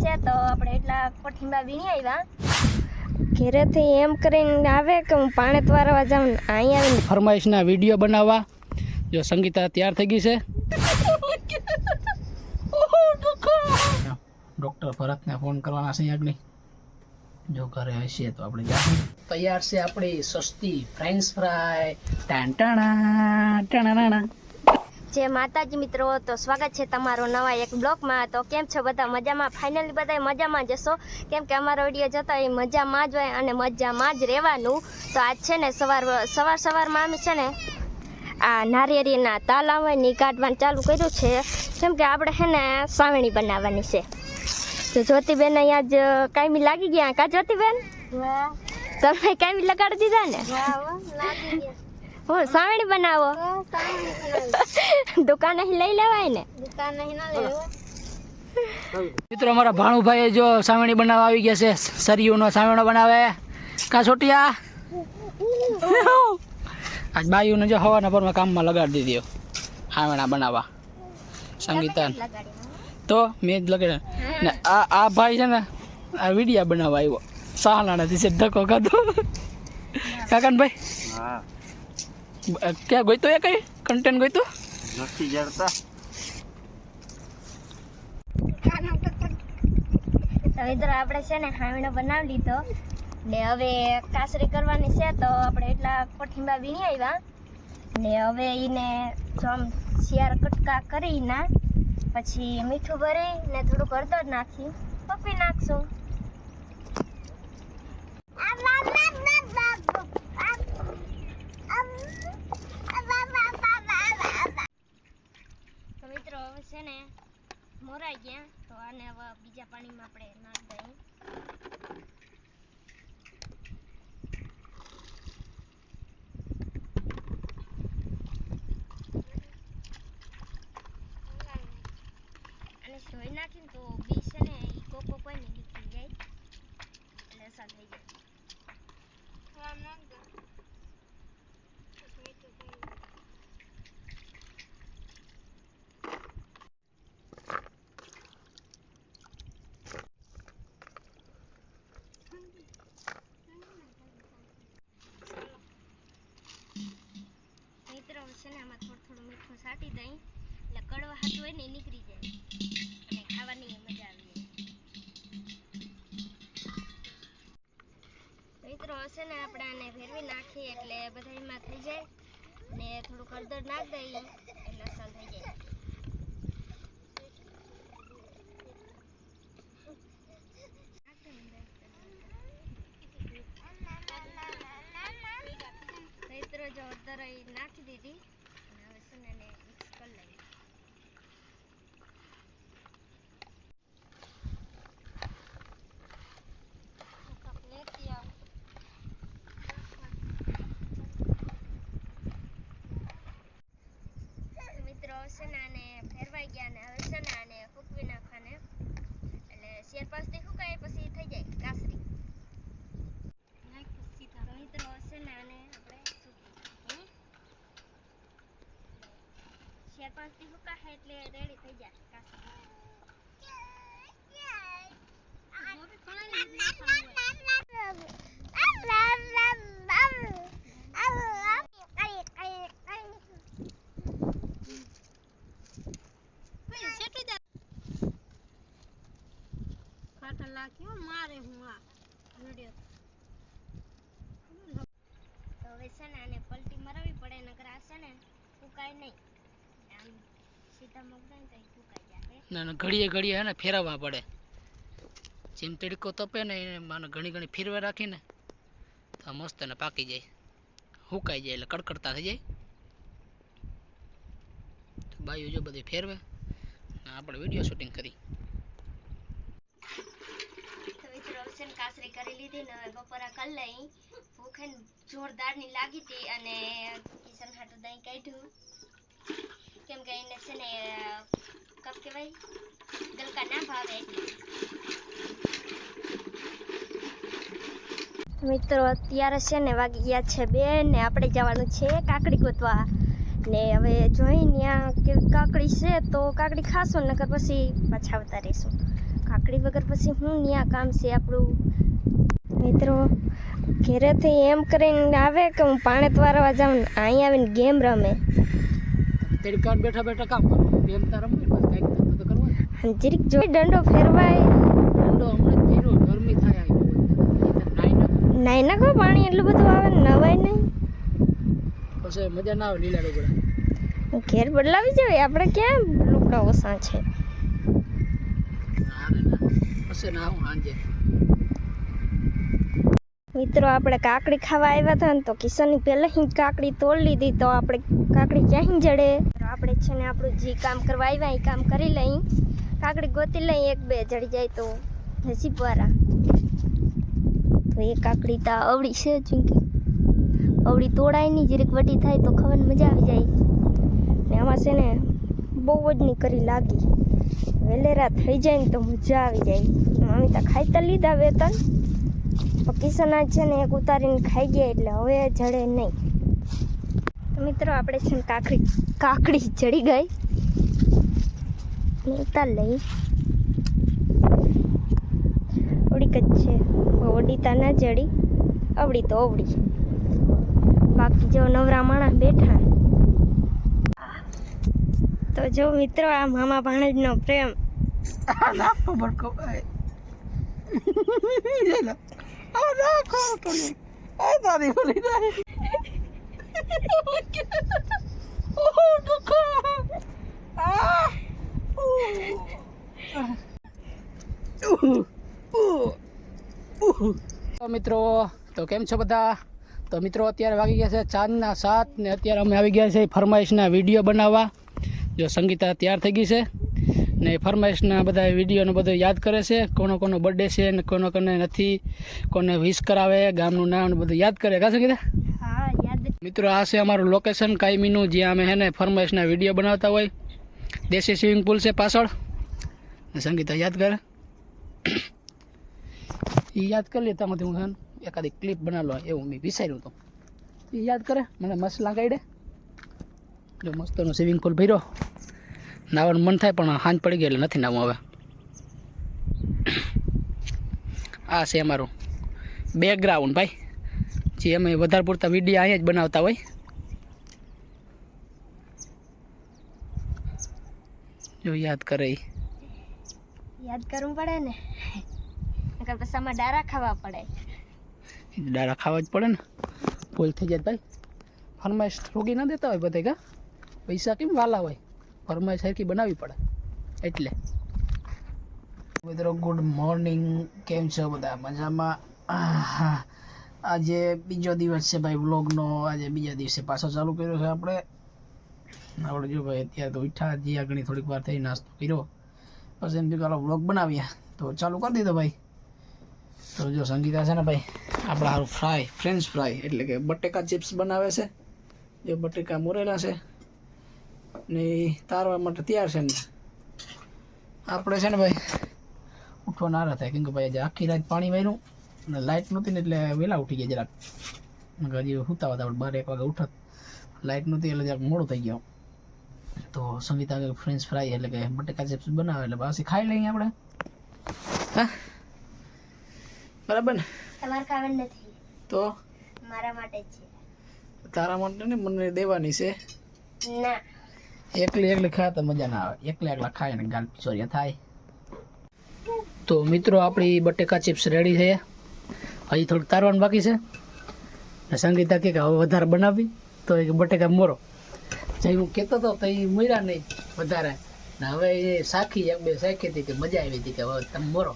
છે તો આપણે એટલા કોઠીંબા વીણી આવ્યા ઘેરેથી એમ કરીને આવે કે હું પાણી વારવા જાઉં અહીં આવીને ફરમાઈશના વિડીયો બનાવવા જો સંગીતા તૈયાર થઈ ગઈ છે ડૉક્ટર ભરતને ફોન કરવાના છે આગળ જો ઘરે હશે તો આપણે જાશું તૈયાર છે આપણી સસ્તી ફ્રેન્ચ ફ્રાય ટાણા જે માતાજી મિત્રો તો સ્વાગત છે તમારો નવા એક બ્લોગમાં તો કેમ છો બધા મજામાં ફાઇનલી બધા મજામાં જશો કેમ કે અમારો વિડીયો જોતા એ મજામાં જ હોય અને મજામાં જ રહેવાનું તો આજ છે ને સવારમાં અમે છે ને આ નારિયેળીના તાલા હોય ને કાઢવાનું ચાલુ કર્યું છે કેમ કે આપણે છે ને સાવણી બનાવવાની છે તો જ્યોતિબેન અહીંયા જ કાયમી લાગી ગયા કા જ્યોતિબેન તમે કાયમી લગાડી દીધા ને હું સાવણી બનાવો દુકાને લઈ લેવાય ને મિત્રો અમારા ભાણુભાઈ જો સાવણી બનાવવા આવી ગયા છે સરિયુનો સાવણો બનાવે કા છોટિયા આજ બાયુને જો હવાના પરમાં કામમાં લગાડી દીધો સાવણા બનાવવા સંગીતા તો મેં જ લગાડ્યા ને આ ભાઈ છે ને આ વિડીયા બનાવવા આવ્યો સાહલાણાથી છે ધક્કો ખાધો કાકાનભાઈ હા ક્યાં ગોઈતો એ કઈ કન્ટેન્ટ ગોઈતો નથી જડતા મિત્રો આપણે છે ને હાવણો બનાવી લીધો ને હવે કાસરી કરવાની છે તો આપણે એટલા કોઠીંબા વીણી આવ્યા ને હવે એને જમ શિયાર કટકા કરીને પછી મીઠું ભરી ને થોડુંક હળદર નાખી પપ્પી નાખશું તો મિત્રો હવે છે ને મોરાઈ ગયા તો આને હવે બીજા પાણીમાં આપણે નાખ દઈએ અને ધોઈ નાખીને તો બી છે ને એ કોકો કોઈ ને નીકળી જાય એટલે અસર થઈ જાય મિત્રો છે ને આમાં થોડું મીઠું સાટી દઈ એટલે કડવાહટ હોય ને નીકળી જાય અને ખાવાની મજા આવી જાય મિત્રો હશે ને આપણે આને ફેરવી નાખીએ એટલે બધામાં થઈ જાય ને થોડુંક હળદર નાખ દઈએ એટલે અસલ થઈ જાય મિત્રો જો હળદર નાખી દીધી અને હવે છે ને મિક્સ કરી લઈએ મિત્રો છે ને આને ફેરવાઈ ગયા ને હવે છે ને આને ફૂકવી નાખવાને એટલે 4-5 થી ફૂકાય પછી થઈ જાય કાસરી મિત્રો છે ને આને આપણે 4-5 થી ફૂકાય એટલે રેડી થઈ જાય કાસરી મારે હું આ વિડિયો તો હવે છે ને આને પલટી મરાવી પડે નકર આ છે ને ફૂકાય નહીં આમ સીધા મૂકીને તો ફૂકાઈ જાય ના ઘડીએ હે ને ફેરવવા પડે જેમ તડકો તપે ને એને માને ઘણી ફેરવા રાખીને તો મસ્ત ને પાકી જાય હુકાઈ જાય એટલે કડકડતા થઈ જાય તો બાયું જો બધી ફેરવે આપણે વિડીયો શૂટિંગ કરી કાસરી કરી લીધી ને હવે બપોરા કરી લઈ ભૂખ જોરદાર ની લાગી હતી અને કિશન હાટું દહીં કાઢ્યું કેમ કે એને છે ને કપ કહેવાય ગલકા ના ભાવે મિત્રો અત્યારે છે ને વાગી ગયા છે 2 ને આપણે જવાનું છે કાકડી ગોતવા ને હવે જોઈ ત્યાં કેવી કાકડી છે તો કાકડી ખાશું નકર પછી પાછા આવતા રહીશું કાકડી વગર પછી હું ન્યા કામ છે આપણું. મિત્રો ઘેરેથી એમ કરીને આવે કે હું પાણી વારવા જાઉં ને અહીં આવીને ગેમ રમે. તેરી કાન બેઠા બેઠા કામ કરો ગેમ તાર રમવી બસ કંઈક તો કરવાનું. અને જીરીક જો દંડો ફેરવાય. દંડો હમણાં જ ફેરો ગરમી થાય નાઈ નાખો પાણી એટલું બધું આવે ને નવાય નહીં પછી મજા ના આવે લીલા લુગડા. ઘેર બદલાવી જાય આપણે ક્યાં લુગડા ઓછા છે. પછી ના હું સાંજે મિત્રો આપણે કાકડી ખાવા આવ્યા હતા ને તો કિશનની પહેલાં જ કાકડી તોડી લીધી તો આપણે કાકડી ક્યાંય જડે. આપણે છે ને આપણું જે કામ કરવા આવ્યા એ કામ કરી લઈ કાકડી ગોતી લઈ એક બે જડી જાય તો નસીબવાળા. તો એ કાકડી તો અવળી છે ચૂંકી અવળી તોડાય નહીં જરીક વટી થાય તો ખાવાની મજા આવી જાય. ને આમાં છે ને બહુ જ ની કરી લાગી વેલેરા થઈ જાય ને તો મજા આવી જાય. મમ્મી તો ખાઈ તો લીધા વેતન કિશન આજ છે ને એક ઉતારીને ખાઈ ગયા એટલે હવે જડે નહીં. તો મિત્રો આપણે છે ને કાકડી જડી ગઈ ઉતાર લઈ ઓડીક જ છે ઓડી તા ના જડી અવડી તો અવડી બાકી જો નવરા માણસ બેઠા. તો જો મિત્રો આ મામા ભાણેજનો પ્રેમ નાખો ભડકો ભાઈ આ નાખો થોડી આ દાદી બોલી જાય ઓહો ડકો તો મિત્રો તો કેમ છો બધા. તો મિત્રો અત્યારે વાગી ગયા છે 4:07 ને અત્યારે અમે આવી ગયા છે ફરમાઈશના વિડીયો બનાવવા. જો સંગીતા તૈયાર થઈ ગઈ છે ને ફરમાઈશના બધા વિડીયોને બધું યાદ કરે છે કોનો બર્થડે છે ને કોનો નથી કોને વિશ કરાવે ગામનું નામ બધું યાદ કરે કા સંગીતા. હા યાદ. મિત્રો આ છે અમારું લોકેશન કાયમીનું જ્યાં અમે હે ને ફરમાઈશના વિડીયો બનાવતા હોય. દેશી સ્વિમિંગ પુલ છે પાછળ ને સંગીતા યાદ કરે એ યાદ કરી લે ત્યાંથી હું એકાદી ક્લિપ બનાવલો એવું મેં વિચાર્યું હતું એ યાદ કરે મને મસ્ત લાગાઈ દે. જો મસ્તનો સ્વિમિંગ પુલ ભર્યો નાવાનું મન થાય પણ હાંજ પડી ગઈ એટલે નથી નાવું હવે. આ છે અમારું બેકગ્રાઉન્ડ ભાઈ જે અમે વધારે પૂરતા વિડીયો અહીંયા જ બનાવતા હોય. જો યાદ કરે યાદ કરવું પડે ને પછી આમાં ડારા ખાવા પડે. ડારા ખાવા જ પડે ને ભૂલ થઈ જાય ભાઈ. ફરમાઈશ રોગી ના દેતા હોય બધા કા પૈસા કેમ વાલા હોય ફરમાઈશ સરખી બનાવવી પડે એટલે. મિત્રો ગુડ મોર્નિંગ કેમ છો બધા મજામાં. આજે બીજો દિવસ છે ભાઈ વ્લોગનો. આજે બીજા દિવસે પાછો ચાલુ કર્યો છે આપણે જો ભાઈ અત્યારે તો ઉઠા જે ઘણી થોડીક વાર થઈ નાસ્તો કર્યો પછી એમ થયું ચાલો વ્લોગ બનાવીએ તો ચાલુ કરી દીધો ભાઈ. તો જો સંગીતા છે ને ભાઈ આપણા સારું ફ્રેન્ચ ફ્રાય એટલે કે બટેકા ચિપ્સ બનાવે છે. જે બટેકા મોરેલા છે ને તારવા માટે તૈયાર છે ને આપણે છે ને ભાઈ ઉઠવા નારા થાય કેમ કે ભાઈ આજે આખી રાત પાણી વાર્યું અને લાઇટ નહોતી ને એટલે વહેલા ઉઠી ગયા જરાક. હજી સુતા હતા આપણે 12-1 વાગે ઉઠત લાઇટ નહોતી એટલે જરાક મોડું થઈ ગયું. તો સંગીતા ફ્રેન્ચ ફ્રાય એટલે કે બટેકા ચિપ્સ બનાવે એટલે પાછી ખાઈ લઈએ આપણે. હા બરાબર ને તમારે ખાવાનું નથી તો મારા માટે છે. તારા માટે ને મને દેવાની છે ના એકલી ખાય તો મજા ના આવે. એકલા ખાય ને ગાલ પિચોરિયા થાય. તો મિત્રો આપણી બટેકા ચિપ્સ રેડી છે. હજી થોડુંક તારવાનું બાકી છે ને સંગીતા કે હવે વધારે બનાવી તો એ બટેકા મોરો જે હું કહેતો હતો તો એ મોર્યા નહીં વધારે ને હવે એ શાખી 1-2 શાખી હતી કે મજા આવી હતી કે હવે તમે મોરો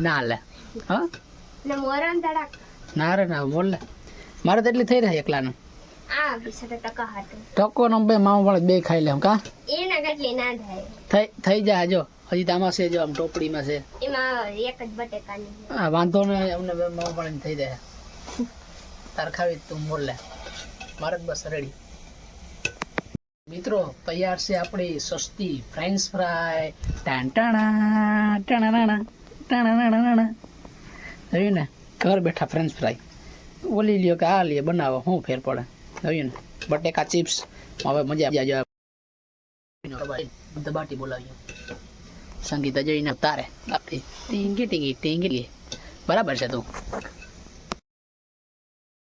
ના લે. હા ના રે ના મોર લે મારે તો એટલી થઈ રહે એકલાનું ટકો ને બે મામા પણ બે ખાઈ લે કા થઈ જાય. જો હજી તો આમાં છે જો આમ ટોપડીમાં છે હા વાંધો ને અમને બે મામા પણ થઈ જાય. તાર ખાવી તું મોર લે મારે બસ રેડી. મિત્રો તૈયાર છે આપણી સસ્તી ફ્રેન્ચ ફ્રાય ટાણા ટાણા ટાણા જોયું ને ઘર બેઠા ફ્રેન્ચ ફ્રાય ઓલી લ્યો કે આ લ્યો બનાવો શું ફેર પડે જોયું ને બટેકા ચિપ્સ હવે મજા આવી જાય. દબાટી બોલાવ્યો સંગીતા જોઈને તારે આપણી ટીંગી ટીંગી ટીંગી બરાબર છે તું